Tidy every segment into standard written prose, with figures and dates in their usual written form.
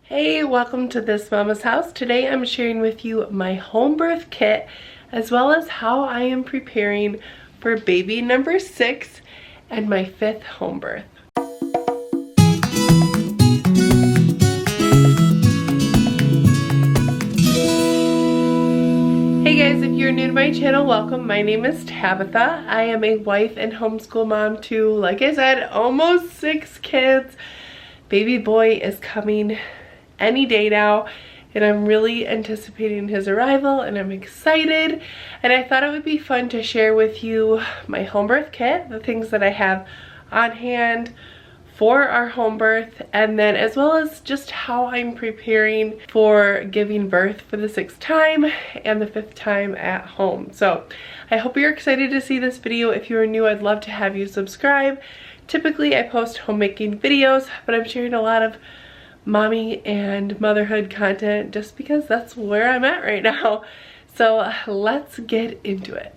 Hey, welcome to This Mama's House. Today I'm sharing with you my home birth kit as well as how I am preparing for baby number 6 and my 5th home birth. Hey guys, if you're new to my channel, welcome. My name is Tabitha. I am a wife and homeschool mom to, like I said, almost 6 kids. Baby boy is coming any day now, and I'm really anticipating his arrival, and I'm excited. And I thought it would be fun to share with you my home birth kit, the things that I have on hand for our home birth, and then as well as just how I'm preparing for giving birth for the 6th time and the 5th time at home. So I hope you're excited to see this video. If you're new, I'd love to have you subscribe. Typically I post homemaking videos, but I'm sharing a lot of mommy and motherhood content just because that's where I'm at right now. So let's get into it.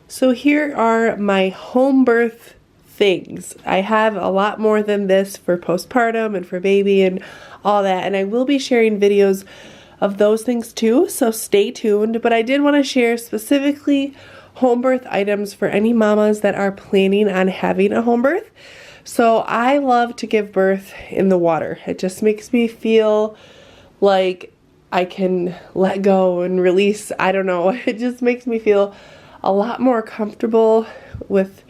So here are my home birth things. I have a lot more than this for postpartum and for baby and all that, and I will be sharing videos of those things too, so stay tuned. But I did want to share specifically home birth items for any mamas that are planning on having a home birth. So I love to give birth in the water. It just makes me feel like I can let go and release. I don't know. It just makes me feel a lot more comfortable with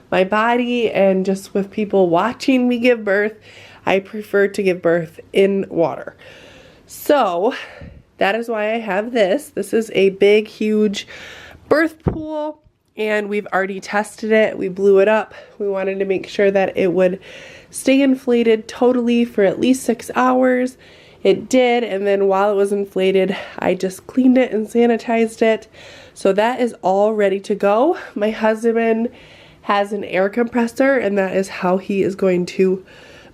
my body and just with people watching me give birth. I prefer to give birth in water. So that is why I have this. This is a big, huge birth pool, and we've already tested it. We blew it up. We wanted to make sure that it would stay inflated totally for at least 6 hours. It did, and then while it was inflated, I just cleaned it and sanitized it. So that is all ready to go. My husband has an air compressor, and that is how he is going to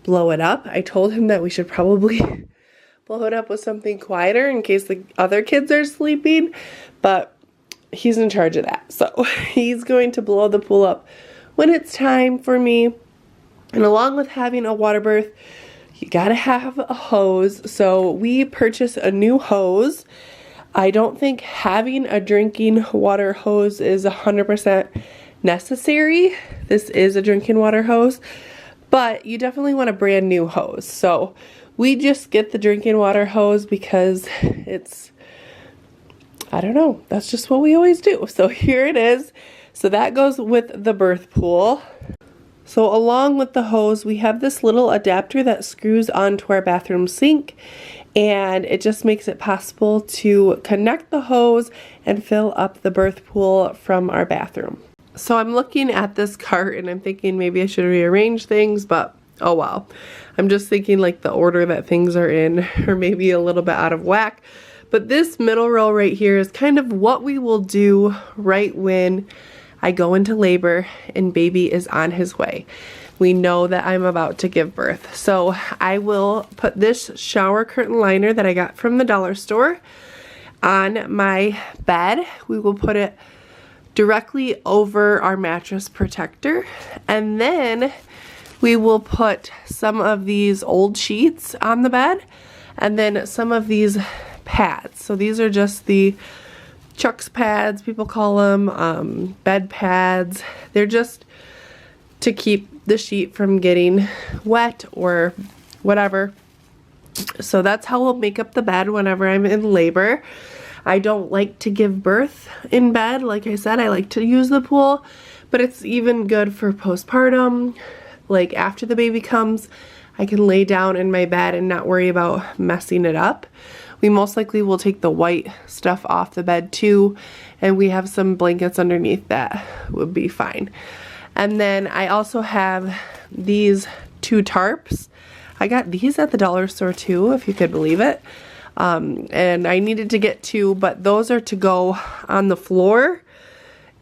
blow it up. I told him that we should probably blow it up with something quieter in case the other kids are sleeping, but he's in charge of that. So he's going to blow the pool up when it's time for me. And along with having a water birth, you gotta have a hose. So we purchased a new hose. I don't think having a drinking water hose is 100% necessary. This is a drinking water hose, but you definitely want a brand new hose. So we just get the drinking water hose because it's, I don't know, that's just what we always do. So here it is. So that goes with the birth pool. So along with the hose, we have this little adapter that screws onto our bathroom sink, and it just makes it possible to connect the hose and fill up the birth pool from our bathroom. So I'm looking at this cart and I'm thinking maybe I should rearrange things, but oh well. I'm just thinking like the order that things are in or maybe a little bit out of whack. But this middle row right here is kind of what we will do right when I go into labor and baby is on his way. We know that I'm about to give birth. So I will put this shower curtain liner that I got from the dollar store on my bed. We will put it directly over our mattress protector, and then we will put some of these old sheets on the bed and then some of these pads. So these are just the Chuck's pads, people call them, bed pads. They're just to keep the sheet from getting wet or whatever. So that's how we'll make up the bed whenever I'm in labor. I don't like to give birth in bed. Like I said, I like to use the pool, but it's even good for postpartum. Like after the baby comes, I can lay down in my bed and not worry about messing it up. We most likely will take the white stuff off the bed too, and we have some blankets underneath that would be fine. And then I also have these 2 tarps. I got these at the dollar store too, if you could believe it. And I needed to get 2, but those are to go on the floor,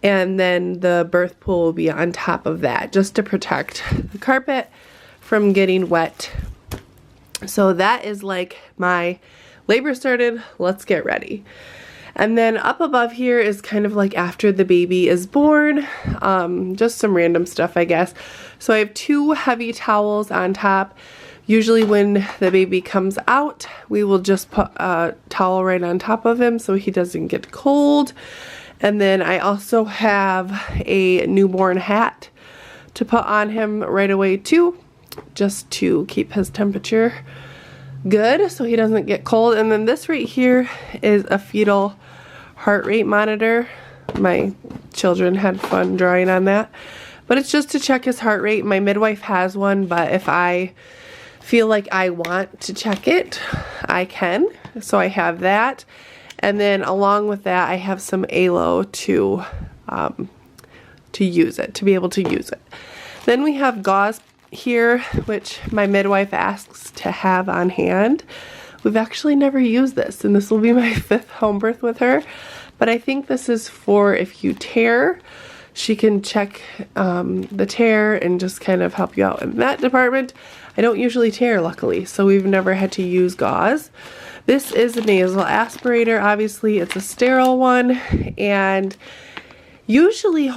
and then the birth pool will be on top of that just to protect the carpet from getting wet. So that is like my labor started, let's get ready. And then up above here is kind of like after the baby is born, just some random stuff, I guess. So I have 2 heavy towels on top. Usually when the baby comes out, we will just put a towel right on top of him so he doesn't get cold. And then I also have a newborn hat to put on him right away too, just to keep his temperature good so he doesn't get cold. And then this right here is a fetal heart rate monitor. My children had fun drawing on that, but it's just to check his heart rate. My midwife has one, but if I feel like I want to check it, I can. So I have that. And then along with that, I have some ALO to use it, to be able to use it. Then we have gauze here, which my midwife asks to have on hand. We've actually never used this, and this will be my 5th home birth with her. But I think this is for if you tear, she can check the tear and just kind of help you out in that department. I don't usually tear, luckily, so we've never had to use gauze. This is a nasal aspirator. Obviously, it's a sterile one, and usually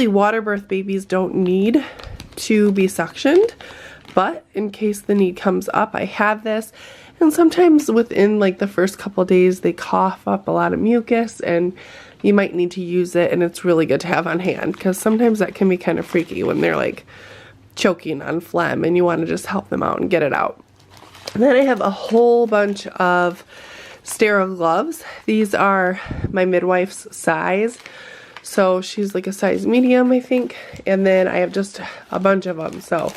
water birth babies don't need to be suctioned, but in case the need comes up, I have this. And sometimes within like the first couple days, they cough up a lot of mucus, and you might need to use it, and it's really good to have on hand because sometimes that can be kind of freaky when they're like choking on phlegm and you want to just help them out and get it out. And then I have a whole bunch of sterile gloves. These are my midwife's size. So she's like a size medium, I think. And then I have just a bunch of them. So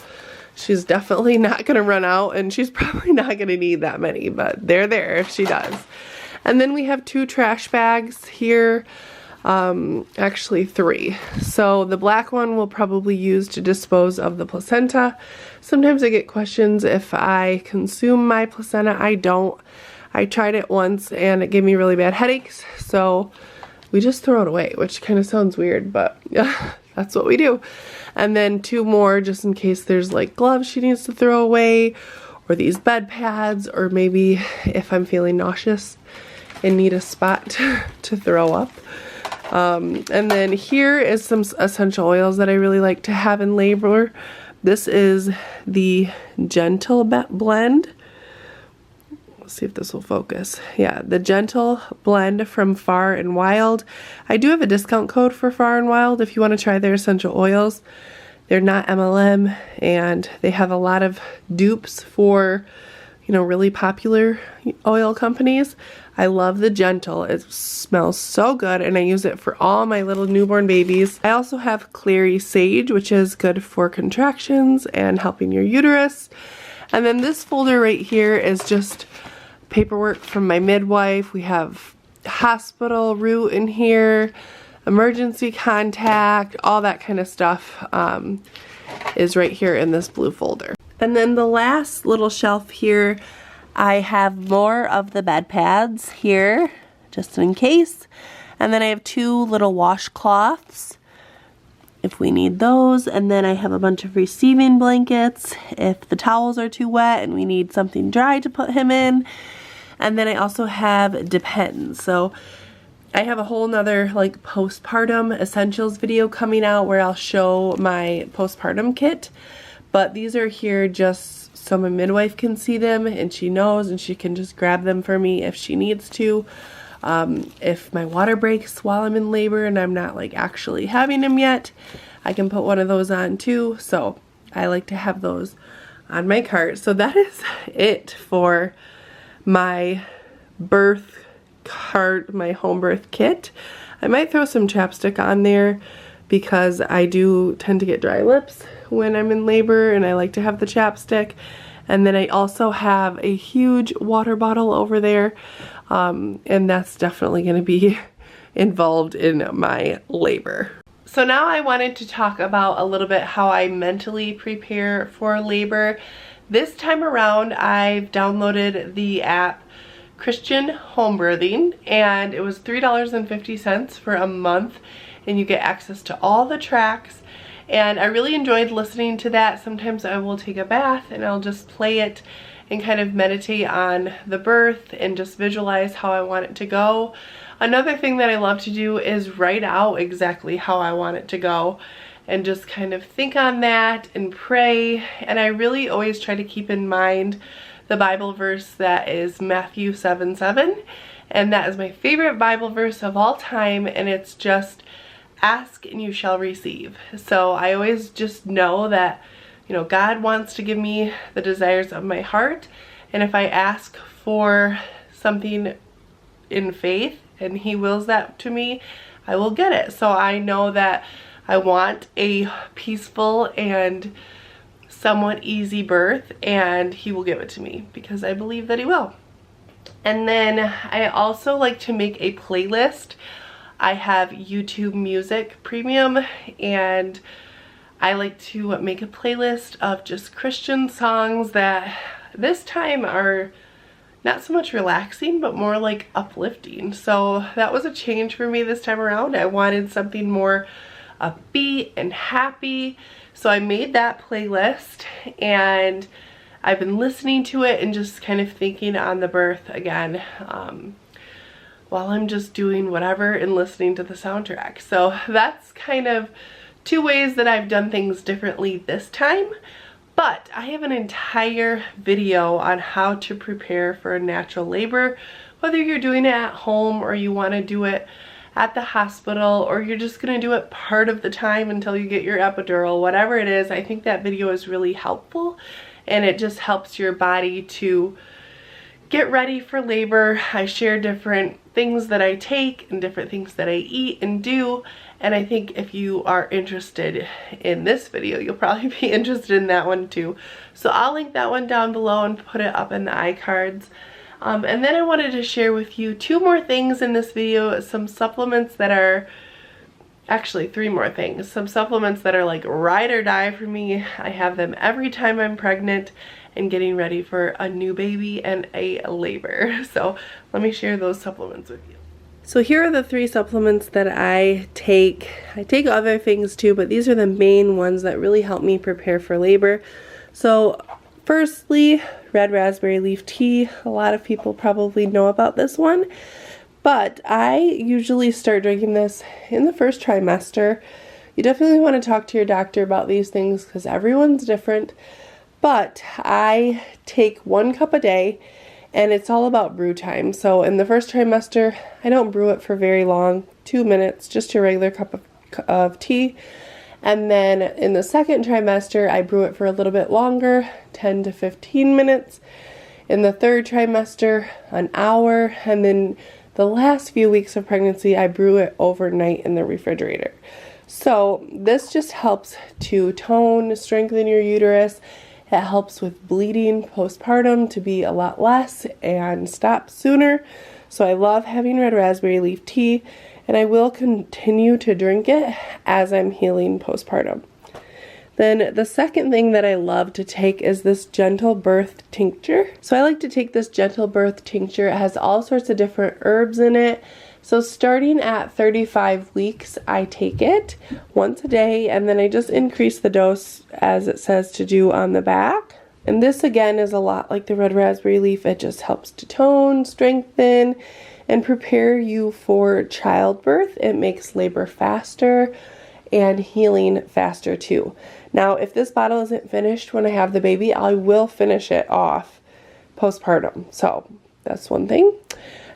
she's definitely not going to run out, and she's probably not going to need that many, but they're there if she does. And then we have 2 trash bags here. Actually 3. So the black one we'll probably use to dispose of the placenta. Sometimes I get questions if I consume my placenta. I don't. I tried it once and it gave me really bad headaches, so we just throw it away, which kind of sounds weird, but yeah, that's what we do. And then 2 more just in case there's like gloves she needs to throw away, or these bed pads, or maybe if I'm feeling nauseous and need a spot to throw up. And then here is some essential oils that I really like to have in labor. This is the Gentle blend. Let's see if this will focus. Yeah, the Gentle blend from Far and Wild. I do have a discount code for Far and Wild if you want to try their essential oils. They're not MLM, and they have a lot of dupes for, you know, really popular oil companies. I love the Gentle. It smells so good, and I use it for all my little newborn babies. I also have Clary Sage, which is good for contractions and helping your uterus. And then this folder right here is just paperwork from my midwife. We have hospital route in here, emergency contact, all that kind of stuff is right here in this blue folder. And then the last little shelf here, I have more of the bed pads here, just in case. And then I have 2 little washcloths if we need those. And then I have a bunch of receiving blankets if the towels are too wet and we need something dry to put him in. And then I also have Depends. So I have a whole nother like postpartum essentials video coming out where I'll show my postpartum kit. But these are here just so my midwife can see them and she knows, and she can just grab them for me if she needs to. If my water breaks while I'm in labor and I'm not like actually having him yet, I can put one of those on too. So I like to have those on my cart. So that is it for my birth cart, my home birth kit. I might throw some chapstick on there because I do tend to get dry lips when I'm in labor, and I like to have the chapstick. And then I also have a huge water bottle over there, and that's definitely going to be involved in my labor. So now I wanted to talk about a little bit how I mentally prepare for labor. This time around I've downloaded the app Christian Home Birthing, and it was $3.50 for a month, and you get access to all the tracks. And I really enjoyed listening to that. Sometimes I will take a bath and I'll just play it and kind of meditate on the birth and just visualize how I want it to go. Another thing that I love to do is write out exactly how I want it to go and just kind of think on that and pray. And I really always try to keep in mind the Bible verse that is Matthew 7:7, and that is my favorite Bible verse of all time, and it's just ask and you shall receive. So I always just know that, you know, God wants to give me the desires of my heart, and if I ask for something in faith and He wills that to me, I will get it. So I know that I want a peaceful and somewhat easy birth, and He will give it to me because I believe that He will. And then I also like to make a playlist. I have YouTube Music Premium, and I like to make a playlist of just Christian songs that this time are not so much relaxing, but more like uplifting. So that was a change for me this time around. I wanted something more upbeat and happy. So I made that playlist, and I've been listening to it and just kind of thinking on the birth again while I'm just doing whatever and listening to the soundtrack. So that's kind of two ways that I've done things differently this time. But I have an entire video on how to prepare for a natural labor, whether you're doing it at home or you want to do it at the hospital, or you're just going to do it part of the time until you get your epidural, whatever it is. I think that video is really helpful, and it just helps your body to get ready for labor. I share different things that I take and different things that I eat and do, and I think if you are interested in this video, you'll probably be interested in that one too. So I'll link that one down below and put it up in the iCards. And then I wanted to share with you two more things in this video, some supplements that are, actually three more things, some supplements that are like ride or die for me. I have them every time I'm pregnant and getting ready for a new baby and a labor. So let me share those supplements with you. So here are the three supplements that I take. I take other things too, but these are the main ones that really help me prepare for labor. So firstly, red raspberry leaf tea. A lot of people probably know about this one, but I usually start drinking this in the first trimester. You definitely want to talk to your doctor about these things because everyone's different, but I take 1 cup a day, and it's all about brew time. So in the first trimester, I don't brew it for very long, 2 minutes, just your regular cup of tea. And then in the second trimester, I brew it for a little bit longer, 10 to 15 minutes. In the third trimester, an hour. And then the last few weeks of pregnancy, I brew it overnight in the refrigerator. So this just helps to tone, strengthen your uterus. It helps with bleeding postpartum to be a lot less and stop sooner. So I love having red raspberry leaf tea, and I will continue to drink it as I'm healing postpartum. Then the second thing that I love to take is this gentle birth tincture. So I like to take this gentle birth tincture. It has all sorts of different herbs in it. So starting at 35 weeks, I take it once a day, and then I just increase the dose as it says to do on the back. And this again is a lot like the red raspberry leaf. It just helps to tone, strengthen, and prepare you for childbirth. It makes labor faster and healing faster too. Now, if this bottle isn't finished when I have the baby, I will finish it off postpartum. So that's one thing.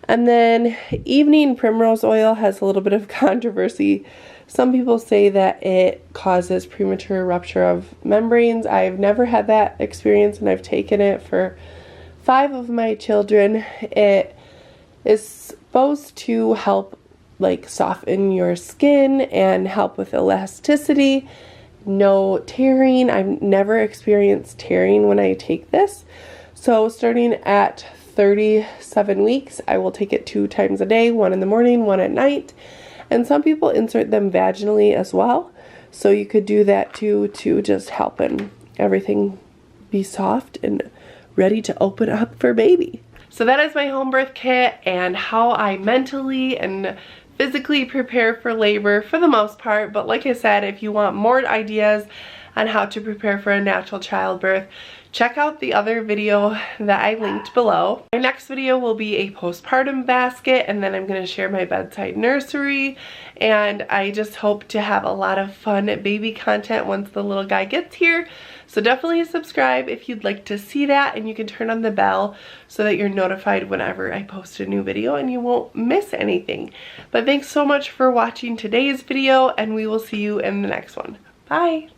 And then evening primrose oil has a little bit of controversy. Some people say that it causes premature rupture of membranes. I've never had that experience, and I've taken it for 5 of my children. It is supposed to help like soften your skin and help with elasticity. No tearing. I've never experienced tearing when I take this. So starting at 37 weeks, I will take it 2 times a day, 1 in the morning, 1 at night. And some people insert them vaginally as well. So you could do that too, to just help and everything be soft and ready to open up for baby. So that is my home birth kit and how I mentally and physically prepare for labor for the most part. But like I said, if you want more ideas on how to prepare for a natural childbirth, check out the other video that I linked below. My next video will be a postpartum basket, and then I'm going to share my bedside nursery, and I just hope to have a lot of fun baby content once the little guy gets here. So definitely subscribe if you'd like to see that, and you can turn on the bell so that you're notified whenever I post a new video and you won't miss anything. But thanks so much for watching today's video, and we will see you in the next one. Bye!